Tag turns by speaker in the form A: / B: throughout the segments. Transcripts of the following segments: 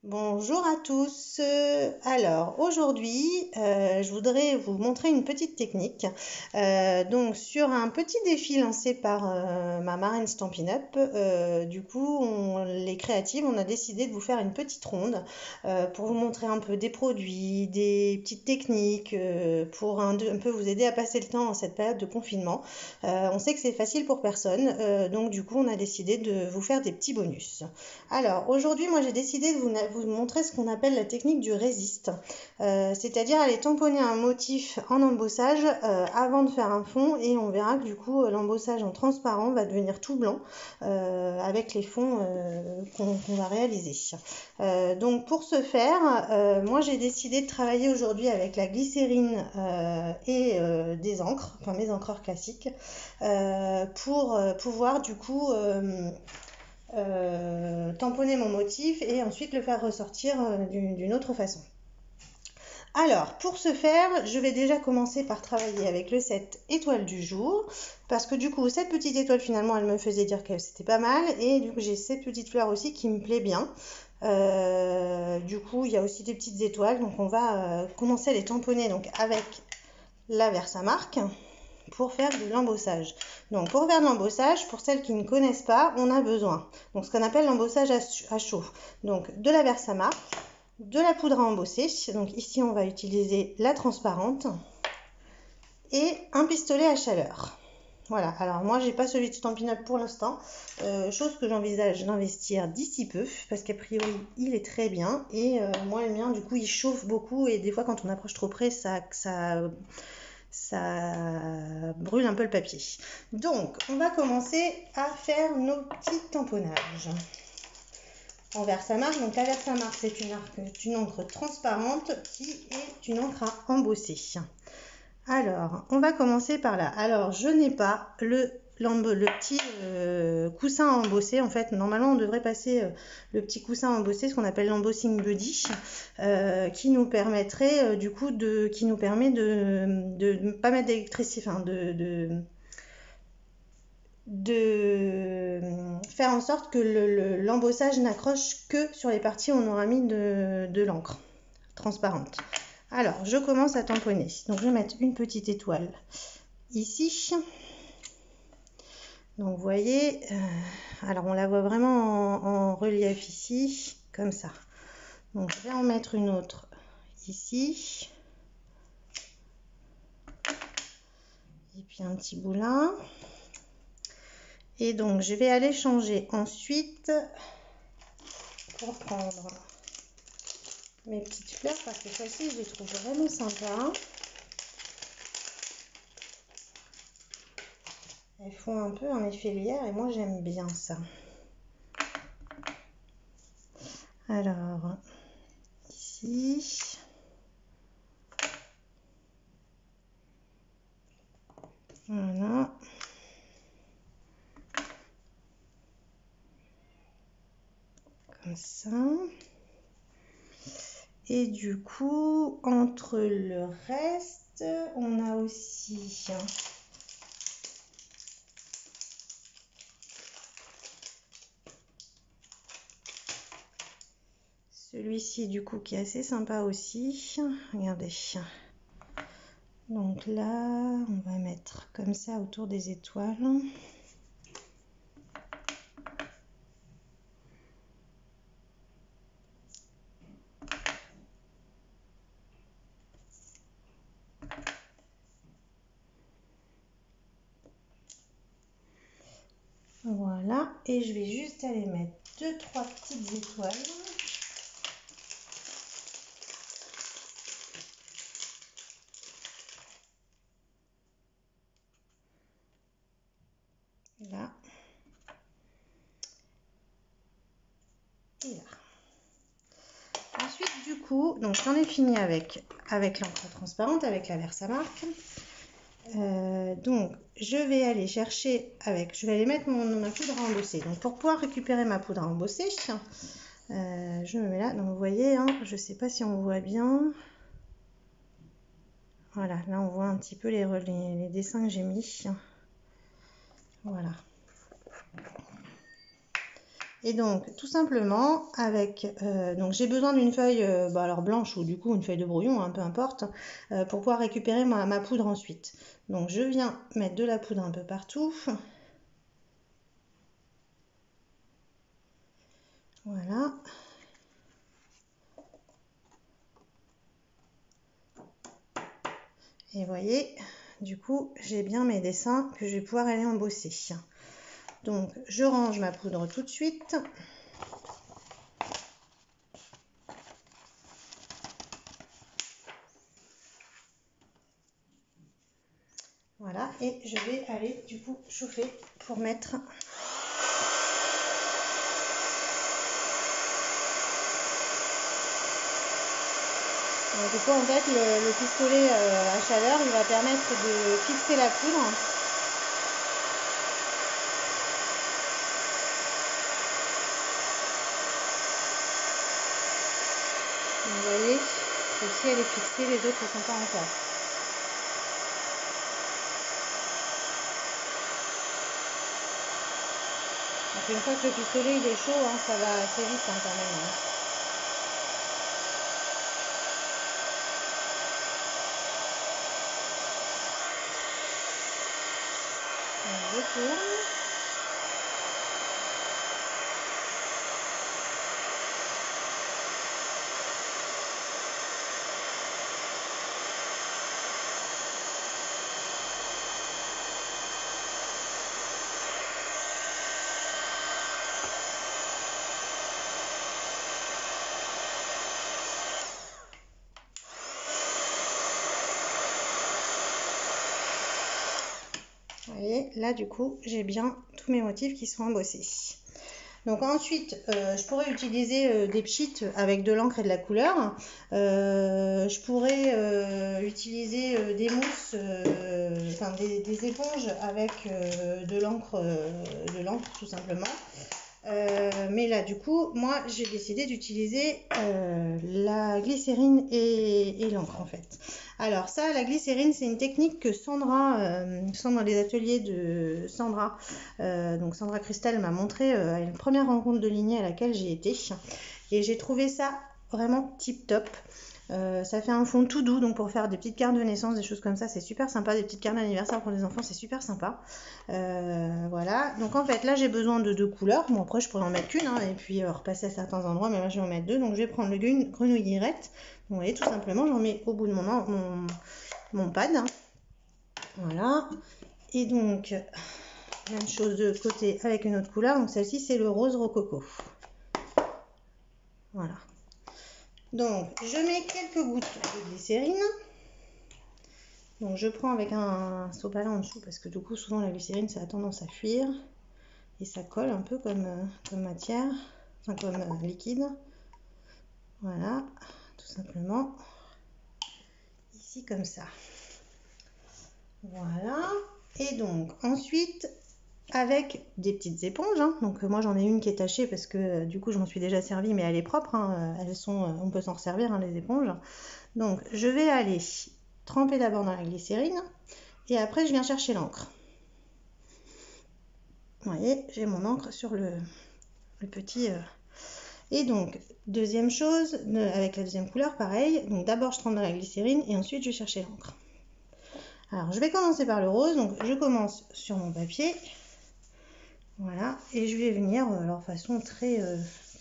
A: Bonjour à tous. Alors aujourd'hui, je voudrais vous montrer une petite technique. Donc sur un petit défi lancé par ma marraine Stampin' Up, du coup, les créatives, on a décidé de vous faire une petite ronde pour vous montrer un peu des produits, des petites techniques, pour un peu vous aider à passer le temps en cette période de confinement. On sait que c'est facile pour personne, donc du coup, on a décidé de vous faire des petits bonus. Alors aujourd'hui, moi j'ai décidé de vous montrer ce qu'on appelle la technique du résiste, c'est-à-dire aller tamponner un motif en embossage avant de faire un fond, et on verra que du coup l'embossage en transparent va devenir tout blanc avec les fonds qu'on va réaliser. Donc pour ce faire, moi j'ai décidé de travailler aujourd'hui avec la glycérine et des encres, enfin mes encreurs classiques, pour pouvoir du coup tamponner mon motif et ensuite le faire ressortir d'une autre façon. Alors, pour ce faire, je vais déjà commencer par travailler avec le set étoile du jour, parce que du coup, cette petite étoile, finalement, elle me faisait dire que c'était pas mal, et du coup, j'ai cette petite fleur aussi qui me plaît bien. Du coup, il y a aussi des petites étoiles, donc on va commencer à les tamponner donc avec la Versamark pour faire de l'embossage. Donc pour faire de l'embossage, pour celles qui ne connaissent pas, on a besoin donc ce qu'on appelle l'embossage à chaud. Donc de la Versamark, de la poudre à embosser. Donc ici on va utiliser la transparente et un pistolet à chaleur. Voilà, alors moi j'ai pas celui de Stampin' Up pour l'instant, chose que j'envisage d'investir d'ici peu, parce qu'a priori il est très bien, et moi le mien du coup il chauffe beaucoup, et des fois quand on approche trop près ça brûle un peu le papier. Donc, on va commencer à faire nos petits tamponnages en Versamark. Donc, la Versamark, c'est une encre transparente qui est une encre à embosser. Alors, on va commencer par là. Alors, je n'ai pas le petit coussin à embosser. En fait, normalement, on devrait passer le petit coussin à embosser, ce qu'on appelle l'embossing buddy, qui nous permettrait du coup qui nous permet de ne pas mettre d'électricité, enfin de faire en sorte que l'embossage n'accroche que sur les parties où on aura mis de l'encre transparente. Alors, je commence à tamponner. Donc, je vais mettre une petite étoile ici. Donc, vous voyez, alors on la voit vraiment en relief ici, comme ça. Donc, je vais en mettre une autre ici. Et puis, un petit boulin. Et donc, je vais aller changer ensuite pour prendre mes petites fleurs, parce que celles-ci, je les trouve vraiment sympas. Elles font un peu un effet lierre et moi j'aime bien ça. Alors, ici. Voilà. Comme ça. Et du coup, entre le reste, on a aussi celui-ci du coup qui est assez sympa aussi. Regardez. Donc là, on va mettre comme ça autour des étoiles. Voilà, et je vais juste aller mettre 2-3 petites étoiles. Là. Et là. Ensuite, du coup, donc j'en ai fini avec l'encre transparente, avec la Versamark. Donc, je vais aller chercher je vais aller mettre ma poudre à embosser. Donc, pour pouvoir récupérer ma poudre à embosser, je me mets là. Donc, vous voyez, hein, je ne sais pas si on voit bien. Voilà, là, on voit un petit peu les dessins que j'ai mis. Voilà. Et donc, tout simplement, avec, donc j'ai besoin d'une feuille alors blanche ou du coup une feuille de brouillon, hein, peu importe, pour pouvoir récupérer ma poudre ensuite. Donc, je viens mettre de la poudre un peu partout. Voilà. Et vous voyez, du coup, j'ai bien mes dessins que je vais pouvoir aller embosser. Donc, je range ma poudre tout de suite. Voilà, et je vais aller du coup chauffer pour mettre. Donc, du coup, en fait, le pistolet à chaleur, il va permettre de fixer la poudre. Vous voyez, celle-ci elle est fixée, les autres ne sont pas encore. Donc une fois que le pistolet il est chaud, hein, ça va assez vite hein, quand même. Hein. Donc je tourne. Vous voyez, là du coup, j'ai bien tous mes motifs qui sont embossés. Donc ensuite, je pourrais utiliser des pchites avec de l'encre et de la couleur. Je pourrais utiliser des mousses, enfin des éponges avec de l'encre tout simplement. Mais là, du coup, moi, j'ai décidé d'utiliser la glycérine et l'encre, en fait. Alors ça, la glycérine, c'est une technique que Sandra dans les ateliers de Sandra, donc Sandra Christel m'a montré à une première rencontre de lignée à laquelle j'ai été. Et j'ai trouvé ça vraiment tip top. Ça fait un fond tout doux, donc pour faire des petites cartes de naissance, des choses comme ça, c'est super sympa. Des petites cartes d'anniversaire pour les enfants, c'est super sympa. Voilà, donc en fait là j'ai besoin de 2 couleurs. Bon, après je pourrais en mettre qu'une hein, et puis repasser à certains endroits, mais là je vais en mettre 2. Donc je vais prendre le grenouille guillerette. Vous voyez, tout simplement, j'en mets au bout de mon pad. Voilà, et donc même chose de côté avec une autre couleur. Donc celle-ci c'est le rose rococo. Voilà. Donc, je mets quelques gouttes de glycérine. Donc, je prends avec un sopalin en dessous parce que du coup, souvent la glycérine, ça a tendance à fuir et ça colle un peu comme matière, enfin comme liquide. Voilà, tout simplement. Ici, comme ça. Voilà. Et donc, ensuite, avec des petites éponges. Hein. Donc, moi, j'en ai une qui est tachée parce que du coup, je m'en suis déjà servi, mais elle est propre. Hein. On peut s'en servir, hein, les éponges. Donc, je vais aller tremper d'abord dans la glycérine et après je viens chercher l'encre. Vous voyez, j'ai mon encre sur le petit... Et donc, deuxième chose, avec la deuxième couleur, pareil. Donc d'abord je trempe dans la glycérine et ensuite je vais chercher l'encre. Alors je vais commencer par le rose, donc je commence sur mon papier. Voilà, et je vais venir de façon très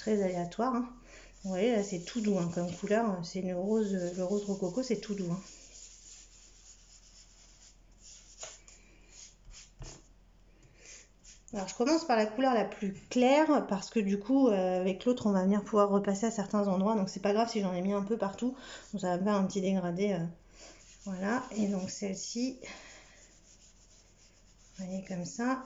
A: aléatoire. Hein. Vous voyez, là c'est tout doux hein, comme couleur, c'est le rose rococo, c'est tout doux. Hein. Alors je commence par la couleur la plus claire parce que du coup avec l'autre on va venir pouvoir repasser à certains endroits, donc c'est pas grave si j'en ai mis un peu partout, donc ça va faire un petit dégradé. Voilà, et donc celle-ci, vous voyez comme ça.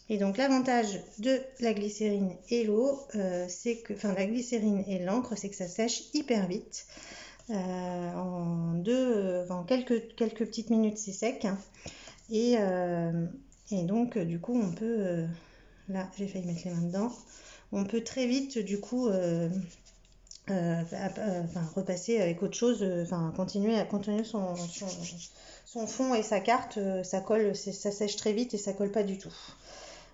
A: Et donc l'avantage de la glycérine et l'eau, c'est que, enfin la glycérine et l'encre, c'est que ça sèche hyper vite. En quelques petites minutes, c'est sec. Et donc du coup, on peut, là j'ai failli mettre les mains dedans, on peut très vite du coup repasser avec autre chose, continuer son fond et sa carte, ça colle, ça sèche très vite et ça colle pas du tout.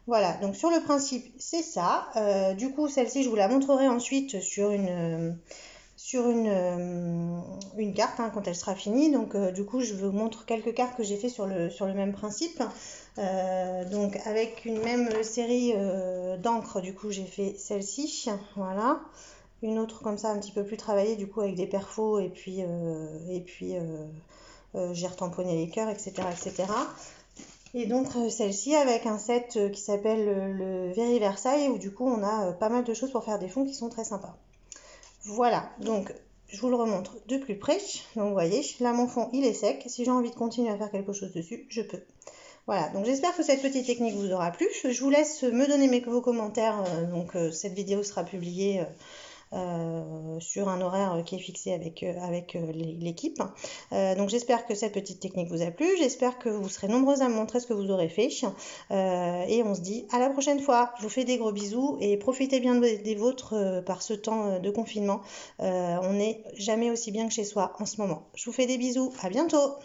A: Voilà, donc sur le principe, c'est ça. Du coup, celle-ci, je vous la montrerai ensuite sur une carte hein, quand elle sera finie. Donc, du coup, je vous montre quelques cartes que j'ai fait sur le même principe. Donc, avec une même série d'encre, du coup, j'ai fait celle-ci. Voilà. Une autre comme ça, un petit peu plus travaillée, du coup, avec des perfos j'ai retamponné les cœurs, etc., etc. Et donc celle-ci avec un set qui s'appelle le Very Versailles où du coup on a pas mal de choses pour faire des fonds qui sont très sympas. Voilà, donc je vous le remontre de plus près. Donc vous voyez, là mon fond il est sec. Si j'ai envie de continuer à faire quelque chose dessus, je peux. Voilà, donc j'espère que cette petite technique vous aura plu. Je vous laisse me donner vos commentaires. Cette vidéo sera publiée sur un horaire qui est fixé avec l'équipe. Donc j'espère que cette petite technique vous a plu, j'espère que vous serez nombreuses à me montrer ce que vous aurez fait et on se dit à la prochaine fois. Je vous fais des gros bisous et profitez bien des vôtres par ce temps de confinement. On n'est jamais aussi bien que chez soi en ce moment. Je vous fais des bisous, à bientôt.